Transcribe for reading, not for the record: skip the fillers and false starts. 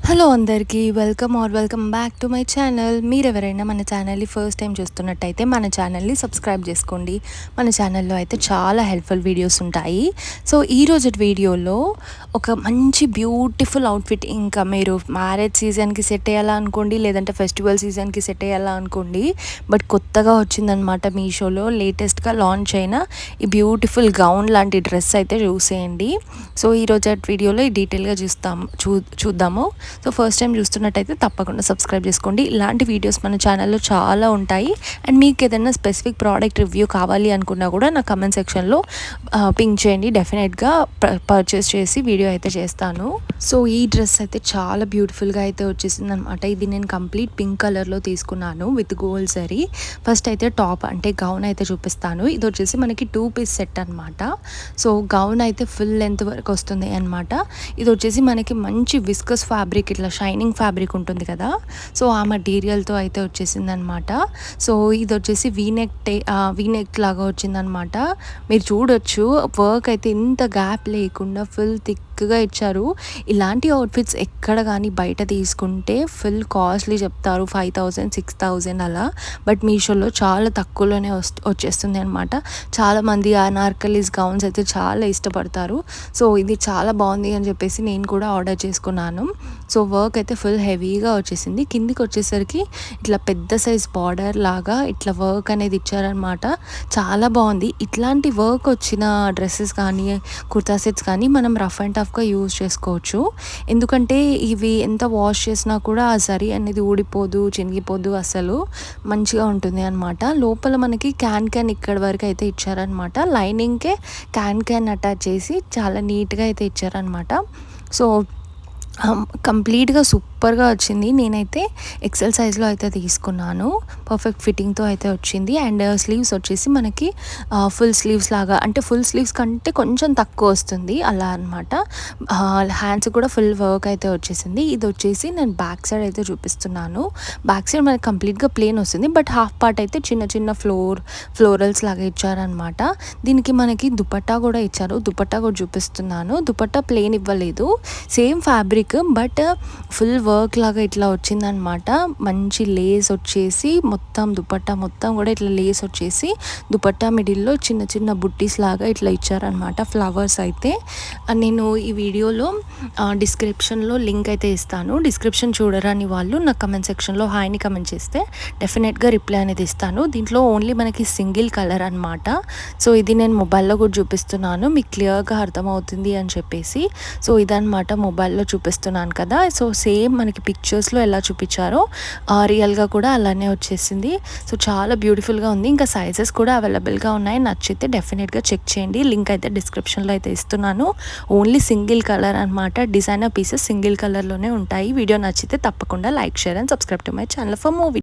Hello అందరికీ welcome back to my channel. మీరు ఎవరైనా మన ఛానల్ని ఫస్ట్ టైం చూస్తున్నట్టయితే మన ఛానల్ని సబ్స్క్రైబ్ చేసుకోండి. మన ఛానల్లో అయితే చాలా హెల్ప్ఫుల్ వీడియోస్ ఉంటాయి. సో ఈరోజు వీడియోలో ఒక మంచి బ్యూటిఫుల్ అవుట్ఫిట్, ఇంకా మీరు మ్యారేజ్ సీజన్కి సెట్ అయ్యాలా అనుకోండి, లేదంటే ఫెస్టివల్ సీజన్కి సెట్ అయ్యాలా అనుకోండి, బట్ కొత్తగా వచ్చిందనమాట మీషోలో లేటెస్ట్గా లాంచ్ అయిన ఈ బ్యూటిఫుల్ గౌన్ లాంటి డ్రెస్ అయితే చూసేయండి. సో ఈరోజు వీడియోలో డీటెయిల్గా చూద్దాము. సో ఫస్ట్ టైం చూస్తున్నట్టయితే తప్పకుండా సబ్స్క్రైబ్ చేసుకోండి. ఇలాంటి వీడియోస్ మన ఛానల్లో చాలా ఉంటాయి. అండ్ మీకు ఏదైనా స్పెసిఫిక్ ప్రోడక్ట్ రివ్యూ కావాలి అనుకున్నా కూడా నా కమెంట్ సెక్షన్లో పింక్ చేయండి. డెఫినెట్గా పర్చేస్ చేసి వీడియో అయితే చేస్తాను. సో ఈ డ్రెస్ అయితే చాలా బ్యూటిఫుల్గా అయితే వచ్చేసింది అనమాట. ఇది నేను కంప్లీట్ పింక్ కలర్లో తీసుకున్నాను విత్ గోల్డ్ జరీ. ఫస్ట్ అయితే టాప్ అంటే గౌన్ అయితే చూపిస్తాను. ఇది వచ్చేసి మనకి 2 పీస్ సెట్ అనమాట. సో గౌన్ అయితే ఫుల్ లెంత్ వరకు వస్తుంది అనమాట. ఇది వచ్చేసి మనకి మంచి విస్కస్ ఫ్యాబ్రిక్, ఇట్లా షైనింగ్ ఫ్యాబ్రిక్ ఉంటుంది కదా, సో ఆ మెటీరియల్తో అయితే వచ్చేసింది అనమాట. సో ఇది వచ్చేసి వీనెక్ లాగా వచ్చిందనమాట. మీరు చూడొచ్చు వర్క్ అయితే ఇంత గ్యాప్ లేకుండా ఫుల్ థిక్గా ఇచ్చారు. ఇలాంటి అవుట్ఫిట్స్ ఎక్కడ కానీ బయట తీసుకుంటే ఫుల్ కాస్ట్లీ చెప్తారు, 5,000 6,000 అలా. బట్ మీషోలో చాలా తక్కువలోనే వచ్చేస్తుంది అనమాట. చాలామంది అనార్కలీస్ గౌన్స్ అయితే చాలా ఇష్టపడతారు. సో ఇది చాలా బాగుంది అని చెప్పేసి నేను కూడా ఆర్డర్ చేసుకున్నాను. సో వర్క్ అయితే ఫుల్ హెవీగా వచ్చేసింది. కిందికి వచ్చేసరికి ఇట్లా పెద్ద సైజ్ బార్డర్ లాగా ఇట్లా వర్క్ అనేది ఇచ్చారనమాట. చాలా బాగుంది. ఇట్లాంటి వర్క్ వచ్చిన డ్రెస్సెస్ కానీ కుర్తా సెట్స్ కానీ మనం రఫ్ అండ్ టఫ్గా యూజ్ చేసుకోవచ్చు. ఎందుకంటే ఇవి ఎంత వాష్ చేసినా కూడా ఆ జరీ అనేది ఊడిపోదు, చినిగిపోదు, అసలు మంచిగా ఉంటుంది అనమాట. లోపల మనకి క్యాన్ ఇక్కడ వరకు అయితే ఇచ్చారనమాట. లైనింగ్కే క్యాన్ అటాచ్ చేసి చాలా నీట్గా అయితే ఇచ్చారనమాట. సో కంప్లీట్గా సూపర్గా వచ్చింది. నేనైతే ఎక్సెల్ సైజ్లో అయితే తీసుకున్నాను. పర్ఫెక్ట్ ఫిట్టింగ్తో అయితే వచ్చింది. అండ్ స్లీవ్స్ వచ్చేసి మనకి ఫుల్ స్లీవ్స్ లాగా, అంటే ఫుల్ స్లీవ్స్ కంటే కొంచెం తక్కువ వస్తుంది అలా అనమాట. హ్యాండ్స్ కూడా ఫుల్ వర్క్ అయితే వచ్చేసింది. ఇది వచ్చేసి నేను బ్యాక్ సైడ్ అయితే చూపిస్తున్నాను. బ్యాక్ సైడ్ మనకి కంప్లీట్గా ప్లేన్ వస్తుంది, బట్ హాఫ్ పార్ట్ అయితే చిన్న చిన్న ఫ్లోరల్స్ లాగా ఇచ్చారనమాట. దీనికి మనకి దుపట్టా కూడా ఇచ్చారు. దుపట్టా కూడా చూపిస్తున్నాను. దుపట్టా ప్లేన్ ఇవ్వలేదు, same fabric, but full work లాగా ఇట్లా వచ్చిందనమాట. మంచి లేస్ వచ్చేసి మొత్తం దుపట్టా మొత్తం కూడా ఇట్లా లేస్ వచ్చేసి దుపట్టా మిడిల్లో చిన్న చిన్న బుట్టీస్ లాగా ఇట్లా ఇచ్చారనమాట, ఫ్లవర్స్ అయితే. నేను ఈ వీడియోలో డిస్క్రిప్షన్లో లింక్ అయితే ఇస్తాను. డిస్క్రిప్షన్ చూడరాని వాళ్ళు నా కమెంట్ సెక్షన్లో హాయ్ని కమెంట్ చేస్తే డెఫినెట్గా రిప్లై అనేది ఇస్తాను. దీంట్లో ఓన్లీ మనకి సింగిల్ కలర్ అనమాట. సో ఇది నేను మొబైల్లో కూడా చూపిస్తున్నాను, మీకు క్లియర్గా అర్థమవుతుంది అని చెప్పేసి. సో ఇదనమాట మొబైల్లో చూపిస్తున్నాను కదా. సో సేమ్ మనకి పిక్చర్స్లో ఎలా చూపించారో రియల్గా కూడా అలానే వచ్చేసింది. సో చాలా బ్యూటిఫుల్గా ఉంది. ఇంకా సైజెస్ కూడా అవైలబుల్గా ఉన్నాయి. నచ్చితే డెఫినెట్గా చెక్ చేయండి. లింక్ అయితే డిస్క్రిప్షన్లో అయితే ఇస్తున్నాను. ఓన్లీ సింగిల్ కలర్ అనమాట. డిజైనర్ పీసెస్ సింగిల్ కలర్లోనే ఉంటాయి. వీడియో నచ్చితే తప్పకుండా like, share and subscribe to my channel for more.